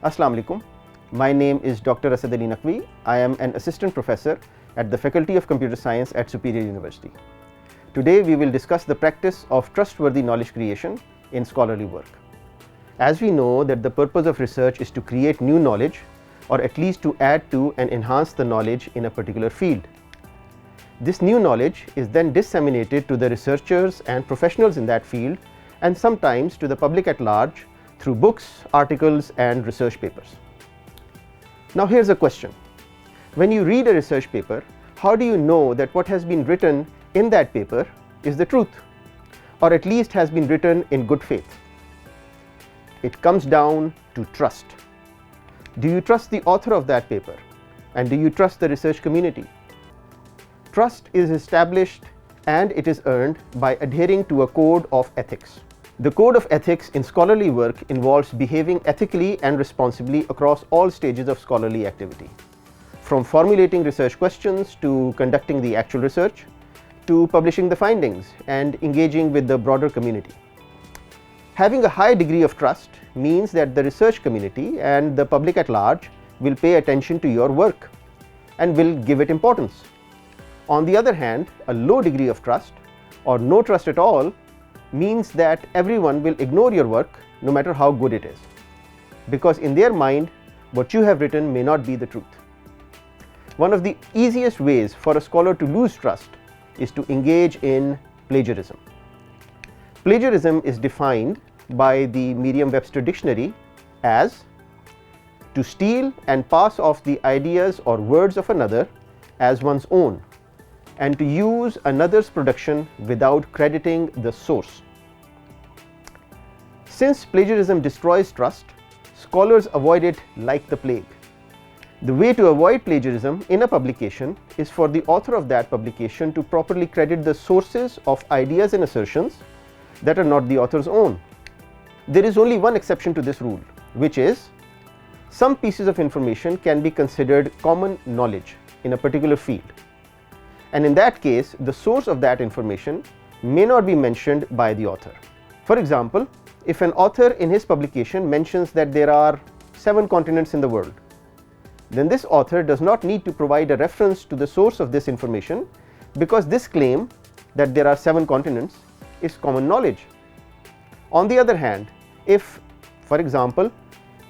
Assalamu alaikum. My name is Dr. Asad Ali Naqvi. I am an assistant professor at the Faculty of Computer Science at Superior University. Today we will discuss the practice of trustworthy knowledge creation in scholarly work. As we know that the purpose of research is to create new knowledge, or at least to add to and enhance the knowledge in a particular field. This new knowledge is then disseminated to the researchers and professionals in that field, and sometimes to the public at large through books, articles and research papers. Now here's a question. When you read a research paper, how do you know that what has been written in that paper is the truth, or at least has been written in good faith? It comes down to trust. Do you trust the author of that paper, and do you trust the research community? Trust is established and it is earned by adhering to a code of ethics. The code of ethics in scholarly work involves behaving ethically and responsibly across all stages of scholarly activity, from formulating research questions to conducting the actual research, to publishing the findings and engaging with the broader community. Having a high degree of trust means that the research community and the public at large will pay attention to your work and will give it importance. On the other hand, a low degree of trust or no trust at all means that everyone will ignore your work no matter how good it is, because in their mind what you have written may not be the truth. One of the easiest ways for a scholar to lose trust is to engage in plagiarism. Plagiarism is defined by the Merriam-Webster dictionary as to steal and pass off the ideas or words of another as one's own, and to use another's production without crediting the source. Since plagiarism destroys trust, scholars avoid it like the plague. The way to avoid plagiarism in a publication is for the author of that publication to properly credit the sources of ideas and assertions that are not the author's own. There is only one exception to this rule, which is some pieces of information can be considered common knowledge in a particular field. And in that case, the source of that information may not be mentioned by the author. For example, if an author in his publication mentions that there are 7 continents in the world, then this author does not need to provide a reference to the source of this information, because this claim that there are 7 continents is common knowledge. On the other hand, if, for example,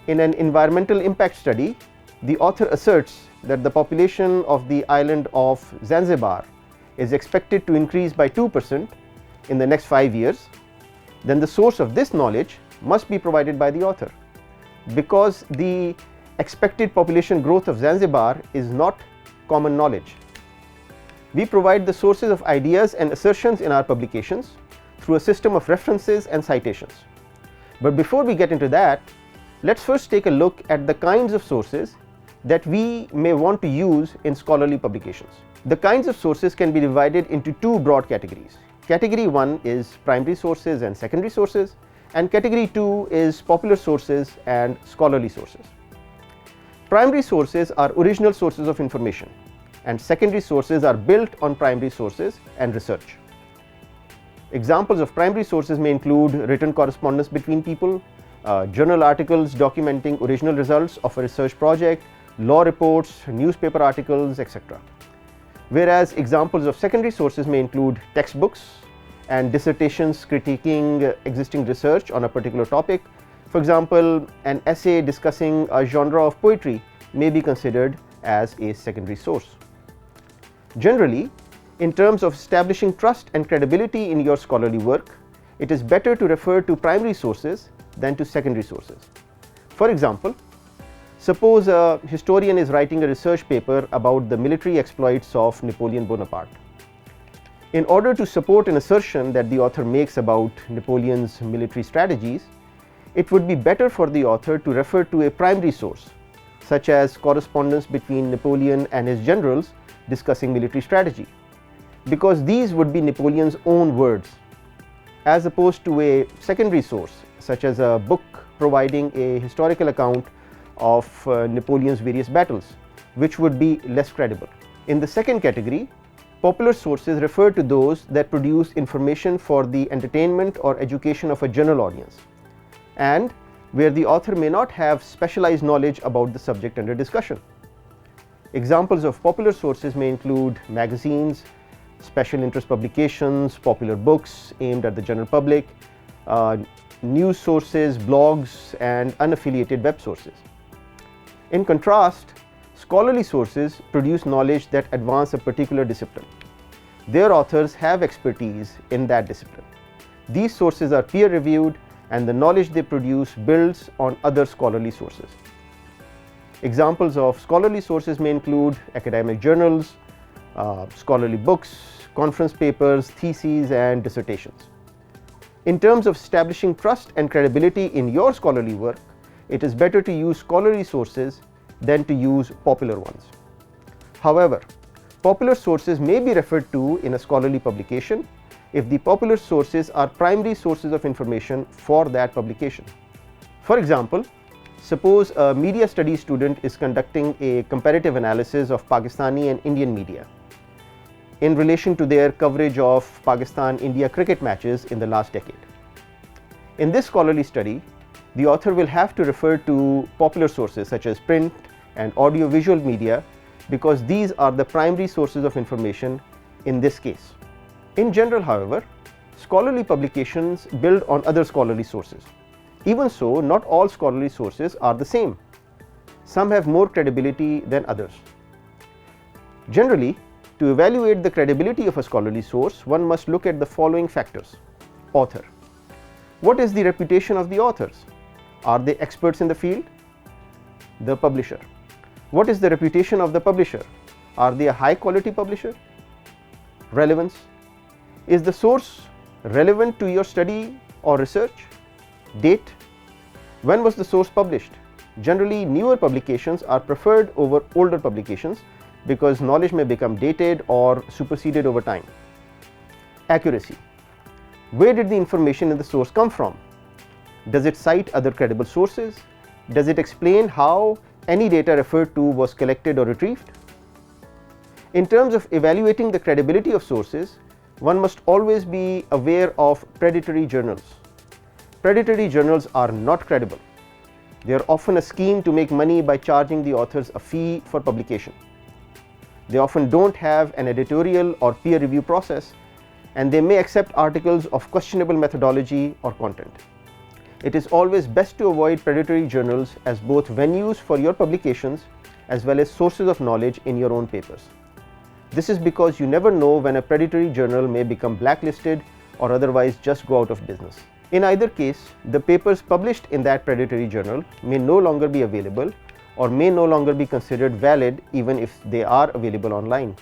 in an environmental impact study, the author asserts that the population of the island of Zanzibar is expected to increase by 2% in the next 5 years, then the source of this knowledge must be provided by the author, because the expected population growth of Zanzibar is not common knowledge. We provide the sources of ideas and assertions in our publications through a system of references and citations. But before we get into that, let's first take a look at the kinds of sources that we may want to use in scholarly publications. The kinds of sources can be divided into 2 broad categories. Category 1 is primary sources and secondary sources, and category 2 is popular sources and scholarly sources. Primary sources are original sources of information, and secondary sources are built on primary sources and research. Examples of primary sources may include written correspondence between people, journal articles documenting original results of a research project, law reports, newspaper articles, etc. Whereas examples of secondary sources may include textbooks and dissertations critiquing existing research on a particular topic. For example, an essay discussing a genre of poetry may be considered as a secondary source. Generally, in terms of establishing trust and credibility in your scholarly work, it is better to refer to primary sources than to secondary sources. For example, suppose a historian is writing a research paper about the military exploits of Napoleon Bonaparte. In order to support an assertion that the author makes about Napoleon's military strategies, it would be better for the author to refer to a primary source, such as correspondence between Napoleon and his generals discussing military strategy, because these would be Napoleon's own words, as opposed to a secondary source, such as a book providing a historical account of Napoleon's various battles, which would be less credible. In the second category, popular sources refer to those that produce information for the entertainment or education of a general audience, and where the author may not have specialized knowledge about the subject under discussion. Examples of popular sources may include magazines, special interest publications, popular books aimed at the general public, news sources, blogs, and unaffiliated web sources. In contrast, scholarly sources produce knowledge that advance a particular discipline. Their authors have expertise in that discipline. These sources are peer-reviewed, and the knowledge they produce builds on other scholarly sources. Examples of scholarly sources may include academic journals, scholarly books, conference papers, theses, and dissertations. In terms of establishing trust and credibility in your scholarly work, it is better to use scholarly sources than to use popular ones. However, popular sources may be referred to in a scholarly publication if the popular sources are primary sources of information for that publication. For example, suppose a media studies student is conducting a comparative analysis of Pakistani and Indian media in relation to their coverage of Pakistan-India cricket matches in the last decade. In this scholarly study, the author will have to refer to popular sources such as print and audio-visual media because these are the primary sources of information in this case. In general, however, scholarly publications build on other scholarly sources. Even so, not all scholarly sources are the same. Some have more credibility than others. Generally, to evaluate the credibility of a scholarly source, one must look at the following factors. Author. What is the reputation of the authors? Are they experts in the field? The publisher. What is the reputation of the publisher? Are they a high quality publisher? Relevance. Is the source relevant to your study or research? Date. When was the source published? Generally, newer publications are preferred over older publications because knowledge may become dated or superseded over time. Accuracy. Where did the information in the source come from? Does it cite other credible sources? Does it explain how any data referred to was collected or retrieved? In terms of evaluating the credibility of sources, one must always be aware of predatory journals. Predatory journals are not credible. They are often a scheme to make money by charging the authors a fee for publication. They often don't have an editorial or peer review process, and they may accept articles of questionable methodology or content. It is always best to avoid predatory journals as both venues for your publications as well as sources of knowledge in your own papers. This is because you never know when a predatory journal may become blacklisted or otherwise just go out of business. In either case, the papers published in that predatory journal may no longer be available or may no longer be considered valid even if they are available online.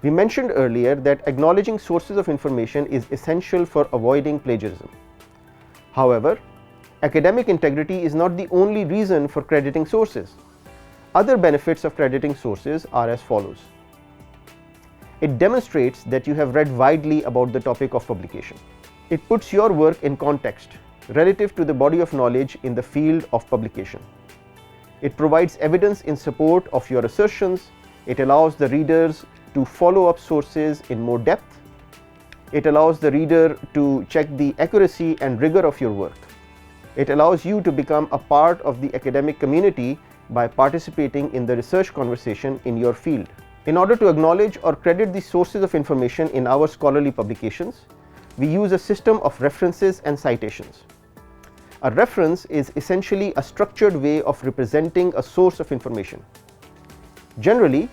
We mentioned earlier that acknowledging sources of information is essential for avoiding plagiarism. However, academic integrity is not the only reason for crediting sources. Other benefits of crediting sources are as follows. It demonstrates that you have read widely about the topic of publication. It puts your work in context relative to the body of knowledge in the field of publication. It provides evidence in support of your assertions. It allows the readers to follow up sources in more depth. It allows the reader to check the accuracy and rigor of your work. It allows you to become a part of the academic community by participating in the research conversation in your field. In order to acknowledge or credit the sources of information in our scholarly publications, we use a system of references and citations. A reference is essentially a structured way of representing a source of information. Generally,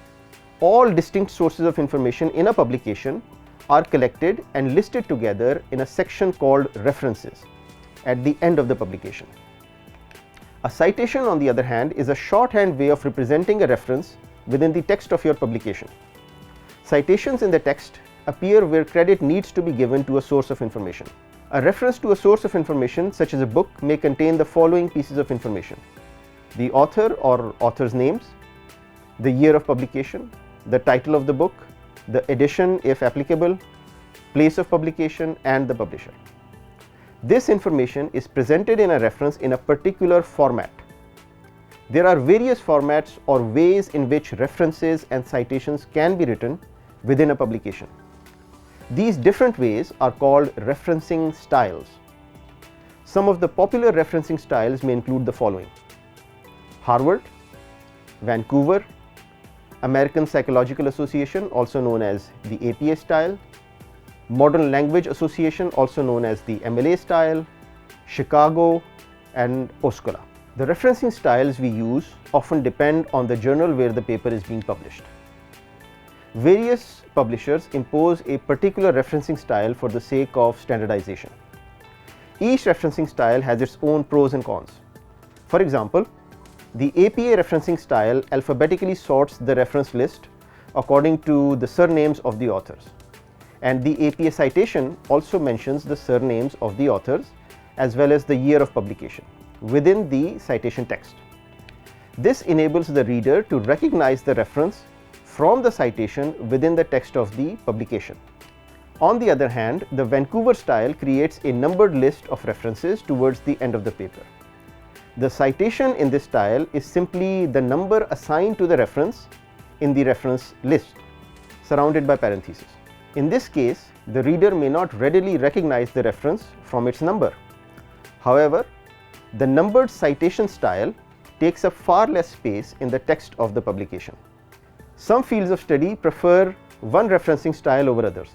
all distinct sources of information in a publication are collected and listed together in a section called references at the end of the publication. A citation, on the other hand, is a shorthand way of representing a reference within the text of your publication. Citations in the text appear where credit needs to be given to a source of information. A reference to a source of information, such as a book, may contain the following pieces of information: the author or authors' names, the year of publication, the title of the book, the edition if applicable, place of publication, and the publisher. This information is presented in a reference in a particular format. There are various formats or ways in which references and citations can be written within a publication. These different ways are called referencing styles. Some of the popular referencing styles may include the following: Harvard, Vancouver, American Psychological Association, also known as the APA style, Modern Language Association, also known as the MLA style, Chicago, and OSCOLA. The referencing styles we use often depend on the journal where the paper is being published. Various publishers impose a particular referencing style for the sake of standardization. Each referencing style has its own pros and cons. For example, the APA referencing style alphabetically sorts the reference list according to the surnames of the authors, and the APA citation also mentions the surnames of the authors as well as the year of publication within the citation text. This enables the reader to recognize the reference from the citation within the text of the publication. On the other hand, the Vancouver style creates a numbered list of references towards the end of the paper. The citation in this style is simply the number assigned to the reference in the reference list, surrounded by parentheses. In this case, the reader may not readily recognize the reference from its number. However, the numbered citation style takes up far less space in the text of the publication. Some fields of study prefer one referencing style over others.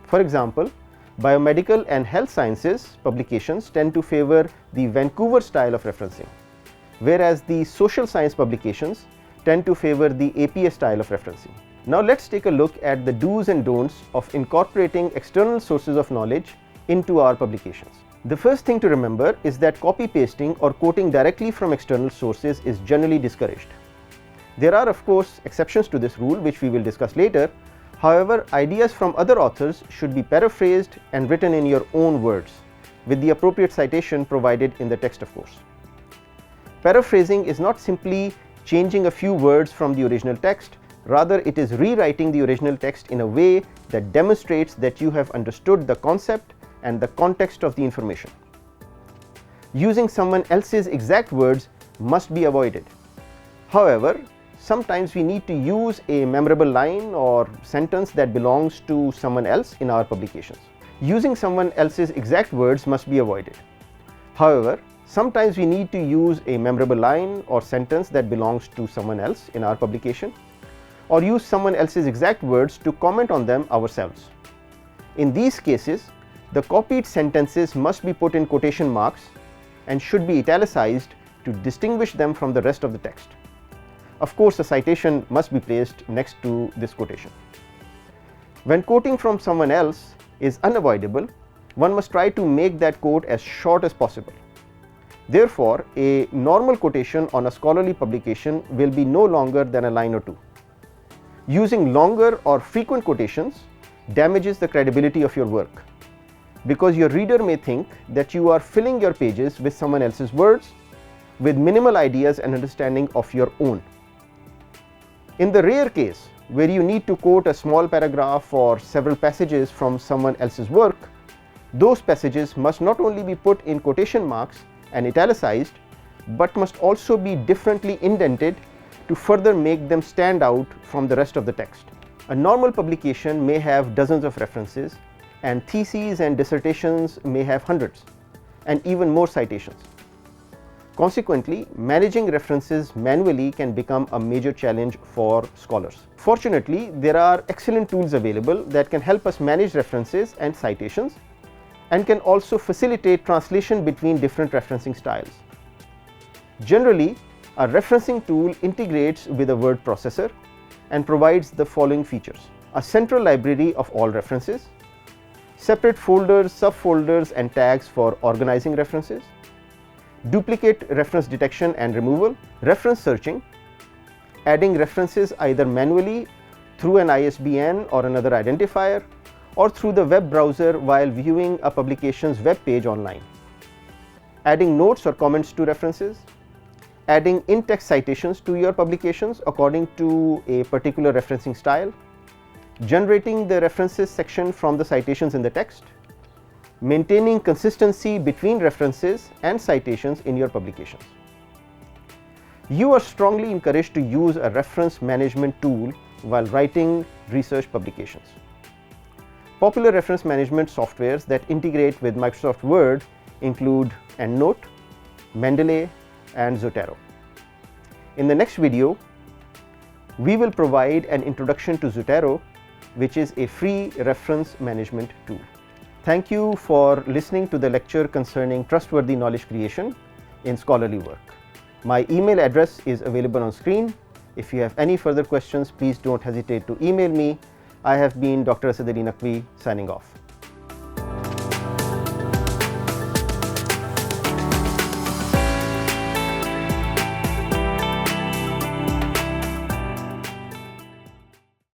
For example, biomedical and health sciences publications tend to favor the Vancouver style of referencing, whereas the social science publications tend to favor the APA style of referencing. Now let's take a look at the do's and don'ts of incorporating external sources of knowledge into our publications. The first thing to remember is that copy pasting or quoting directly from external sources is generally discouraged. There are of course exceptions to this rule, which we will discuss later. However, ideas from other authors should be paraphrased and written in your own words, with the appropriate citation provided in the text, of course. Paraphrasing is not simply changing a few words from the original text, rather it is rewriting the original text in a way that demonstrates that you have understood the concept and the context of the information. Using someone else's exact words must be avoided. However, sometimes we need to use a memorable line or sentence that belongs to someone else in our publications. Using someone else's exact words must be avoided. However, sometimes we need to use a memorable line or sentence that belongs to someone else in our publication, or use someone else's exact words to comment on them ourselves. In these cases, the copied sentences must be put in quotation marks and should be italicized to distinguish them from the rest of the text. Of course, a citation must be placed next to this quotation. When quoting from someone else is unavoidable, one must try to make that quote as short as possible. Therefore, a normal quotation on a scholarly publication will be no longer than a line or two. Using longer or frequent quotations damages the credibility of your work, because your reader may think that you are filling your pages with someone else's words with minimal ideas and understanding of your own. In the rare case where you need to quote a small paragraph or several passages from someone else's work, those passages must not only be put in quotation marks and italicized, but must also be differently indented to further make them stand out from the rest of the text. A normal publication may have dozens of references, and theses and dissertations may have hundreds, and even more citations. Consequently, managing references manually can become a major challenge for scholars. Fortunately, there are excellent tools available that can help us manage references and citations, and can also facilitate translation between different referencing styles. Generally, a referencing tool integrates with a word processor and provides the following features: a central library of all references, separate folders, subfolders, and tags for organizing references, duplicate reference detection and removal, reference searching, adding references either manually through an ISBN or another identifier, or through the web browser while viewing a publication's web page online, adding notes or comments to references, adding in-text citations to your publications according to a particular referencing style, generating the references section from the citations in the text, maintaining consistency between references and citations in your publications. You are strongly encouraged to use a reference management tool while writing research publications. Popular reference management softwares that integrate with Microsoft Word include EndNote, Mendeley and Zotero. In the next video, we will provide an introduction to Zotero, which is a free reference management tool. Thank you for listening to the lecture concerning trustworthy knowledge creation in scholarly work. My email address is available on screen. If you have any further questions, please don't hesitate to email me. I have been Dr. Asad Ali Naqvi signing off.